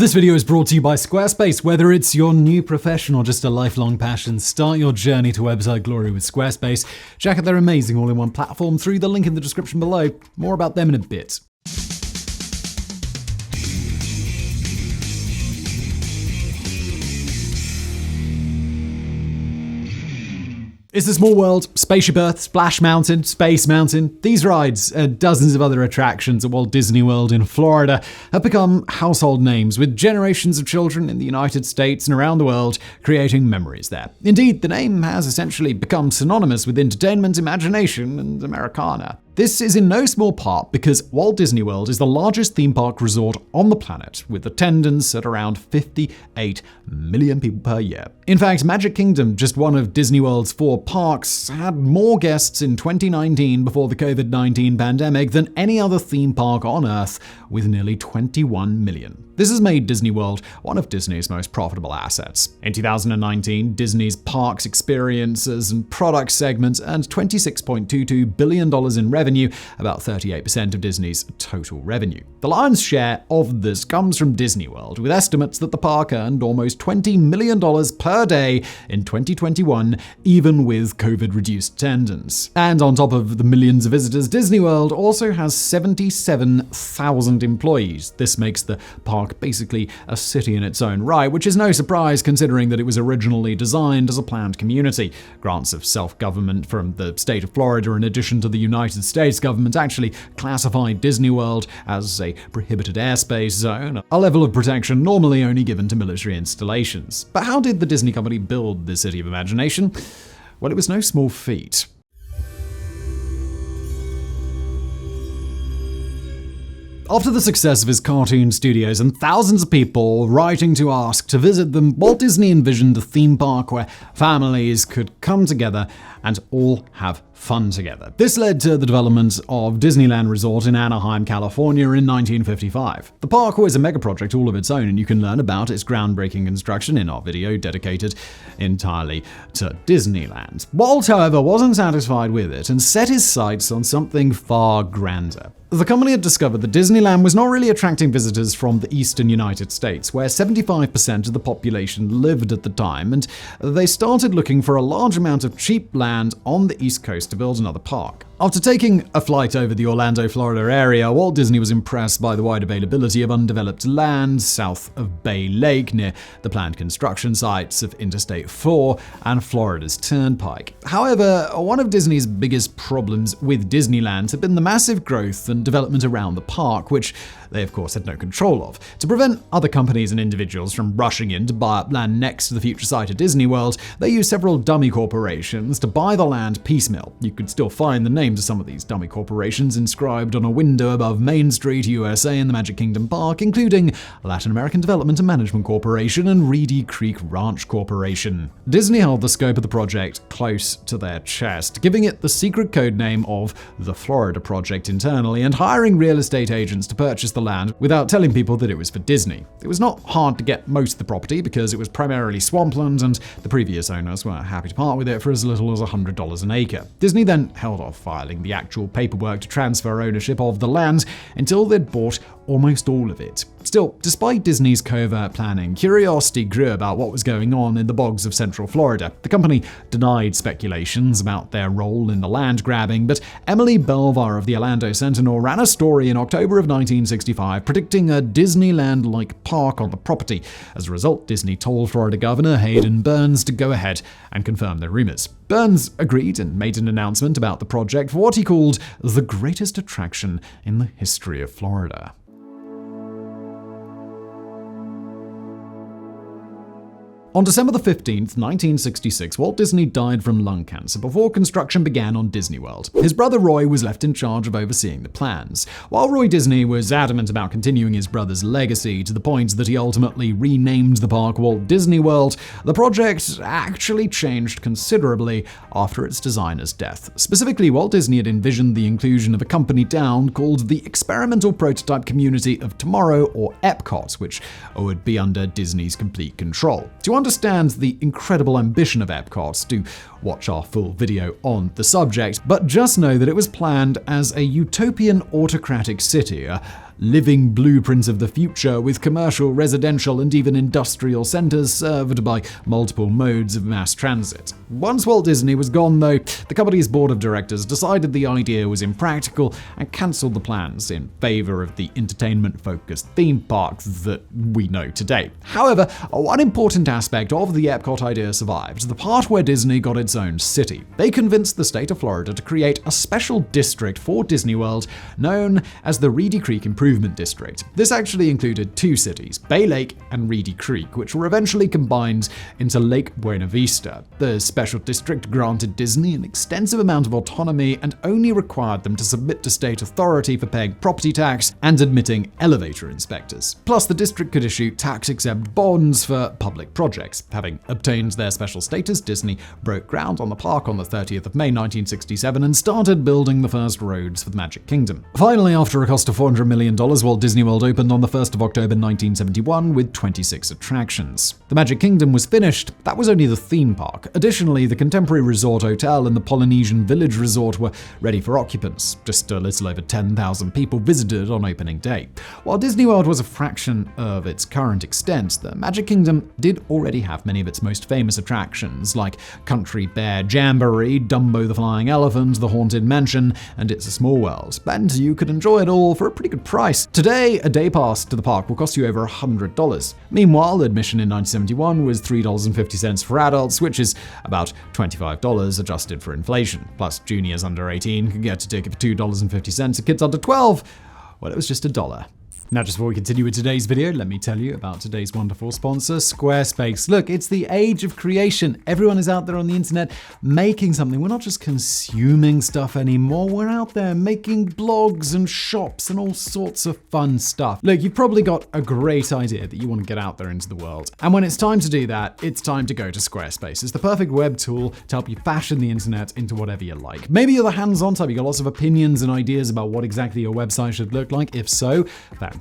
This video is brought to you by Squarespace. Whether it's your new profession or just a lifelong passion, start your journey to website glory with Squarespace. Check out their amazing all-in-one platform through the link in the description below. More about them in a bit. It's a Small World, Spaceship Earth, Splash Mountain, Space Mountain. These rides and dozens of other attractions at Walt Disney World in Florida have become household names, with generations of children in the United States and around the world creating memories there. Indeed, the name has essentially become synonymous with entertainment, imagination, and Americana. This is in no small part because Walt Disney World is the largest theme park resort on the planet, with attendance at around 58 million people per year. In fact, Magic Kingdom, just one of Disney World's 4 parks, had more guests in 2019 before the COVID-19 pandemic than any other theme park on Earth, with nearly 21 million. This has made Disney World one of Disney's most profitable assets. In 2019, Disney's parks, experiences, and product segments earned $26.22 billion in revenue, about 38% of Disney's total revenue. The lion's share of this comes from Disney World, with estimates that the park earned almost $20 million per day in 2021, even with COVID-reduced attendance. And on top of the millions of visitors, Disney World also has 77,000 employees. This makes the park basically a city in its own right, which is no surprise considering that it was originally designed as a planned community. Grants of self-government from the state of Florida, in addition to the United States government, actually classified Disney World as a prohibited airspace zone, a level of protection normally only given to military installations. But how did the Disney company build this city of imagination? Well, it was no small feat. After the success of his cartoon studios and thousands of people writing to ask to visit them, Walt Disney envisioned a theme park where families could come together and all have fun together. This led to the development of Disneyland Resort in Anaheim, California in 1955. The park was a mega project all of its own, and you can learn about its groundbreaking construction in our video dedicated entirely to Disneyland. Walt, however, wasn't satisfied with it and set his sights on something far grander. The company had discovered that Disneyland was not really attracting visitors from the eastern United States, where 75% of the population lived at the time, and they started looking for a large amount of cheap land on the East Coast to build another park. After taking a flight over the Orlando, Florida area, Walt Disney was impressed by the wide availability of undeveloped land south of Bay Lake near the planned construction sites of Interstate 4 and Florida's Turnpike. However, one of Disney's biggest problems with Disneyland had been the massive growth and development around the park, which they of course had no control of. To prevent other companies and individuals from rushing in to buy up land next to the future site of Disney World, they used several dummy corporations to buy the land piecemeal. You could still find the names of some of these dummy corporations inscribed on a window above Main Street, USA in the Magic Kingdom Park, including Latin American Development and Management Corporation and Reedy Creek Ranch Corporation. Disney held the scope of the project close to their chest, giving it the secret code name of the Florida Project internally and hiring real estate agents to purchase the land without telling people that it was for Disney. It was not hard to get most of the property because it was primarily swampland and the previous owners were happy to part with it for as little as $100 an acre. Disney then held off filing the actual paperwork to transfer ownership of the land until they'd bought almost all of it. Still, despite Disney's covert planning, curiosity grew about what was going on in the bogs of Central Florida. The company denied speculations about their role in the land grabbing, but Emily Belvar of the Orlando Sentinel ran a story in October of 1965 predicting a Disneyland-like park on the property. As a result, Disney told Florida Governor Hayden Burns to go ahead and confirm the rumors. Burns agreed and made an announcement about the project for what he called the greatest attraction in the history of Florida. On December 15th, 1966, Walt Disney died from lung cancer before construction began on Disney World. His brother Roy was left in charge of overseeing the plans. While Roy Disney was adamant about continuing his brother's legacy to the point that he ultimately renamed the park Walt Disney World, the project actually changed considerably after its designer's death. Specifically, Walt Disney had envisioned the inclusion of a company town called the Experimental Prototype Community of Tomorrow, or EPCOT, which would be under Disney's complete control. To understand the incredible ambition of Epcot, do watch our full video on the subject, but just know that it was planned as a utopian autocratic city, living blueprint of the future with commercial, residential, and even industrial centers served by multiple modes of mass transit. Once Walt Disney was gone, though, the company's board of directors decided the idea was impractical and cancelled the plans in favor of the entertainment-focused theme parks that we know today. However, one important aspect of the Epcot idea survived, the part where Disney got its own city. They convinced the state of Florida to create a special district for Disney World known as the Reedy Creek Improvement District. This actually included two cities, Bay Lake and Reedy Creek, which were eventually combined into Lake Buena Vista. The special district granted Disney an extensive amount of autonomy and only required them to submit to state authority for paying property tax and admitting elevator inspectors. Plus, the district could issue tax-exempt bonds for public projects. Having obtained their special status, Disney broke ground on the park on the 30th of May 1967 and started building the first roads for the Magic Kingdom. Finally, after a cost of $400 million, Walt Disney World opened on the 1st of October 1971 with 26 attractions. The Magic Kingdom was finished. That was only the theme park. Additionally, the Contemporary Resort Hotel and the Polynesian Village Resort were ready for occupants. Just a little over 10,000 people visited on opening day. While Disney World was a fraction of its current extent, the Magic Kingdom did already have many of its most famous attractions, like Country Bear Jamboree, Dumbo the Flying Elephant, the Haunted Mansion, and It's a Small World. And you could enjoy it all for a pretty good price. Today, a day pass to the park will cost you over $100. Meanwhile, admission in 1971 was $3.50 for adults, which is about $25 adjusted for inflation. Plus, juniors under 18 could get a ticket for $2.50, and kids under 12, well, it was just $1. Now, just before we continue with today's video, let me tell you about today's wonderful sponsor, Squarespace. Look, it's the age of creation. Everyone is out there on the internet making something. We're not just consuming stuff anymore. We're out there making blogs and shops and all sorts of fun stuff. Look, you've probably got a great idea that you want to get out there into the world. And when it's time to do that, it's time to go to Squarespace. It's the perfect web tool to help you fashion the internet into whatever you like. Maybe you're the hands-on type. You've got lots of opinions and ideas about what exactly your website should look like. If so, fantastic.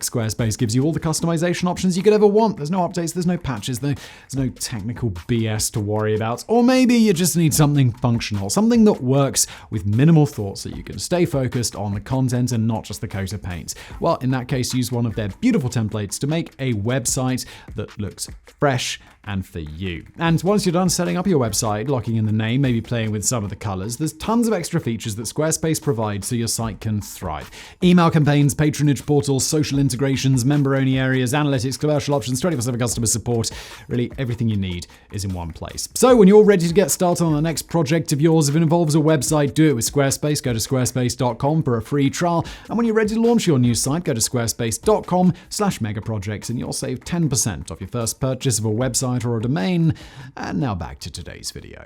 Squarespace gives you all the customization options you could ever want. There's no updates, there's no patches, there's no technical BS to worry about. Or maybe you just need something functional, something that works with minimal thought so you can stay focused on the content and not just the coat of paint. Well, in that case, use one of their beautiful templates to make a website that looks fresh and for you. And once you're done setting up your website, locking in the name, maybe playing with some of the colors, there's tons of extra features that Squarespace provides so your site can thrive. Email campaigns, patronage portals, social integrations, member-only areas, analytics, commercial options, 24/7 customer support. Really, everything you need is in one place. So when you're ready to get started on the next project of yours, if it involves a website, do it with Squarespace. Go to squarespace.com for a free trial. And when you're ready to launch your new site, go to squarespace.com/megaprojects and you'll save 10% off your first purchase of a website or a domain. And now back to today's video.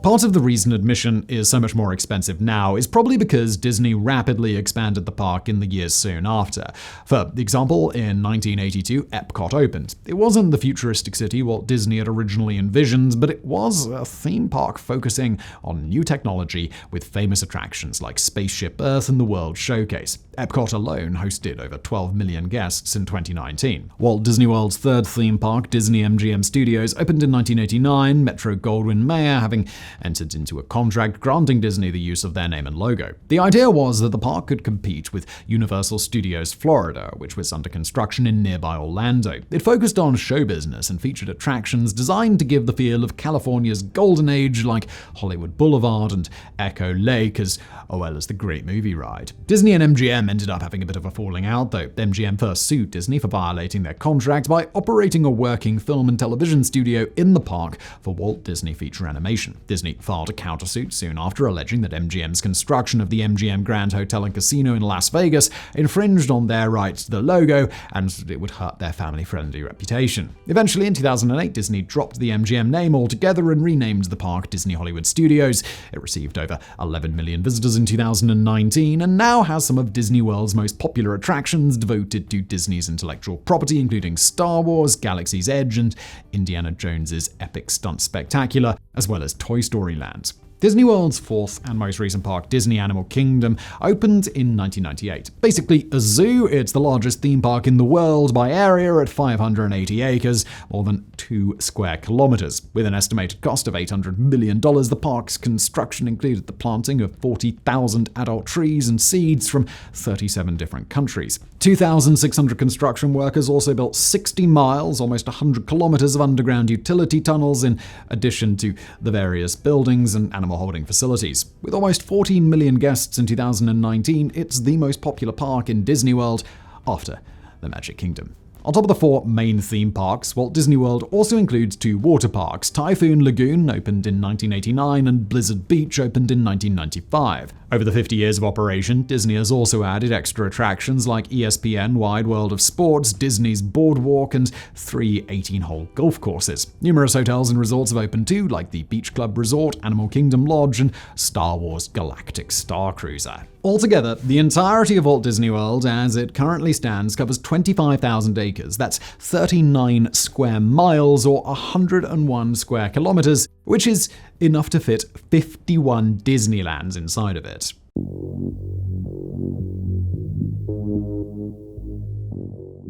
Part of the reason admission is so much more expensive now is probably because Disney rapidly expanded the park in the years soon after. For example, in 1982, Epcot opened. It wasn't the futuristic city Walt Disney had originally envisioned, but it was a theme park focusing on new technology with famous attractions like Spaceship Earth and the World Showcase. Epcot alone hosted over 12 million guests in 2019. Walt Disney World's third theme park, Disney MGM Studios, opened in 1989, Metro-Goldwyn-Mayer having entered into a contract granting Disney the use of their name and logo. The idea was that the park could compete with Universal Studios Florida, which was under construction in nearby Orlando. It focused on show business and featured attractions designed to give the feel of California's golden age, like Hollywood Boulevard and Echo Lake, as well as the Great Movie Ride. Disney and MGM ended up having a bit of a falling out, though. MGM first sued Disney for violating their contract by operating a working film and television studio in the park for Walt Disney Feature Animation. Disney filed a countersuit soon after, alleging that MGM's construction of the MGM Grand Hotel and Casino in Las Vegas infringed on their rights to the logo and it would hurt their family-friendly reputation. Eventually, in 2008, Disney dropped the MGM name altogether and renamed the park Disney Hollywood Studios. It received over 11 million visitors in 2019 and now has some of Disney World's most popular attractions devoted to Disney's intellectual property, including Star Wars, Galaxy's Edge, and Indiana Jones's Epic Stunt Spectacular, as well as Toy Story Land. Disney World's fourth and most recent park, Disney Animal Kingdom, opened in 1998. Basically a zoo, it's the largest theme park in the world by area at 580 acres, more than 2 square kilometers. With an estimated cost of $800 million, the park's construction included the planting of 40,000 adult trees and seeds from 37 different countries. 2,600 construction workers also built 60 miles, almost 100 kilometers of underground utility tunnels, in addition to the various buildings and animal holding facilities. With almost 14 million guests in 2019, it's the most popular park in Disney World after the Magic Kingdom. On top of the 4 main theme parks, Walt Disney World also includes 2 water parks. Typhoon Lagoon opened in 1989 and Blizzard Beach opened in 1995. Over the 50 years of operation, Disney has also added extra attractions like ESPN Wide World of Sports, Disney's Boardwalk, and 3 18-hole golf courses. Numerous hotels and resorts have opened too, like the Beach Club Resort, Animal Kingdom Lodge, and Star Wars Galactic Star Cruiser. Altogether, the entirety of Walt Disney World, as it currently stands, covers 25,000 acres. That's 39 square miles or 101 square kilometers, which is enough to fit 51 Disneylands inside of it.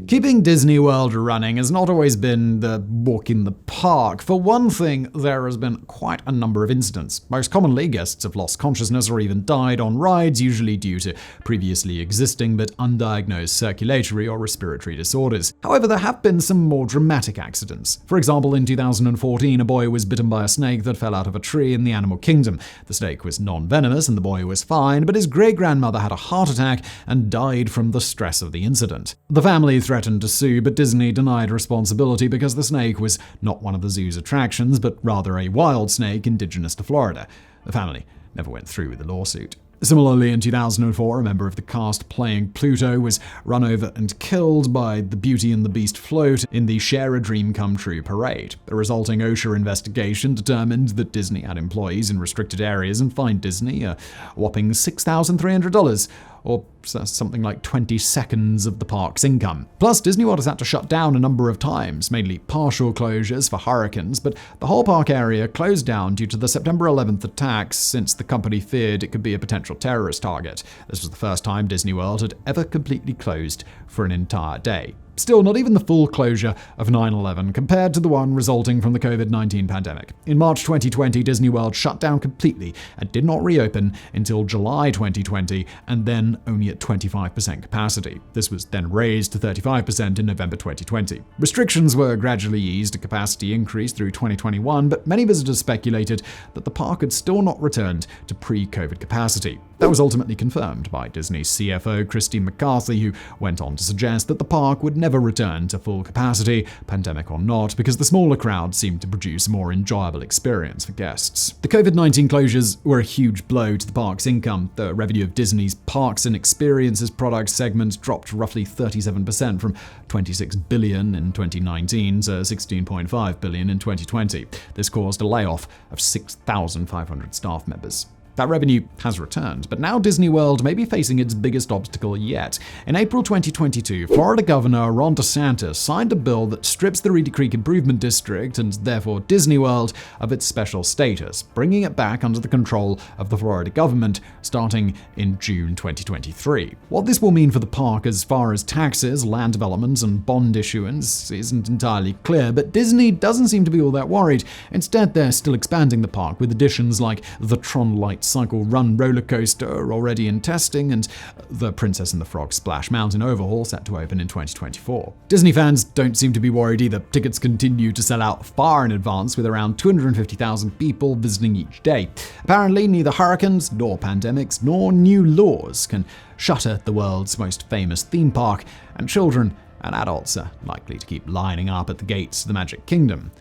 Keeping Disney World running has not always been the walk in the park. For one thing, there has been quite a number of incidents. Most commonly, guests have lost consciousness or even died on rides, usually due to previously existing but undiagnosed circulatory or respiratory disorders. However, there have been some more dramatic accidents. For example, in 2014, a boy was bitten by a snake that fell out of a tree in the Animal Kingdom. The snake was non-venomous and the boy was fine, but his great-grandmother had a heart attack and died from the stress of the incident. The family threatened to sue, but Disney denied responsibility because the snake was not one of the zoo's attractions, but rather a wild snake indigenous to Florida. The family never went through with the lawsuit. Similarly, in 2004, a member of the cast playing Pluto was run over and killed by the Beauty and the Beast float in the Share a Dream Come True parade. The resulting OSHA investigation determined that Disney had employees in restricted areas and fined Disney a whopping $6,300, or something like 20 seconds of the park's income. Plus, Disney World has had to shut down a number of times, mainly partial closures for hurricanes, but the whole park area closed down due to the September 11th attacks, since the company feared it could be a potential terrorist target. This was the first time Disney World had ever completely closed for an entire day. Still, not even the full closure of 9/11 compared to the one resulting from the COVID-19 pandemic. In March 2020, Disney World shut down completely and did not reopen until July 2020, and then only at 25% capacity. This was then raised to 35% in November 2020. Restrictions were gradually eased and capacity increased through 2021, but many visitors speculated that the park had still not returned to pre-COVID capacity. That was ultimately confirmed by Disney's CFO, Christine McCarthy, who went on to suggest that the park would never return to full capacity, pandemic or not, because the smaller crowd seemed to produce a more enjoyable experience for guests. The COVID-19 closures were a huge blow to the park's income. The revenue of Disney's Parks and Experiences product segment dropped roughly 37% from $26 billion in 2019 to $16.5 billion in 2020. This caused a layoff of 6,500 staff members. That revenue has returned, but now Disney World may be facing its biggest obstacle yet. In April 2022, Florida Governor Ron DeSantis signed a bill that strips the Reedy Creek Improvement District, and therefore Disney World, of its special status, bringing it back under the control of the Florida government starting in June 2023. What this will mean for the park as far as taxes, land development, and bond issuance isn't entirely clear, but Disney doesn't seem to be all that worried. Instead, they're still expanding the park with additions like the Tron Light Cycle Run roller coaster already in testing, and the Princess and the Frog Splash Mountain overhaul set to open in 2024. Disney fans don't seem to be worried either. Tickets continue to sell out far in advance, with around 250,000 people visiting each day. Apparently, neither hurricanes, nor pandemics, nor new laws can shutter the world's most famous theme park, and children and adults are likely to keep lining up at the gates of the Magic Kingdom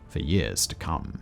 for years to come.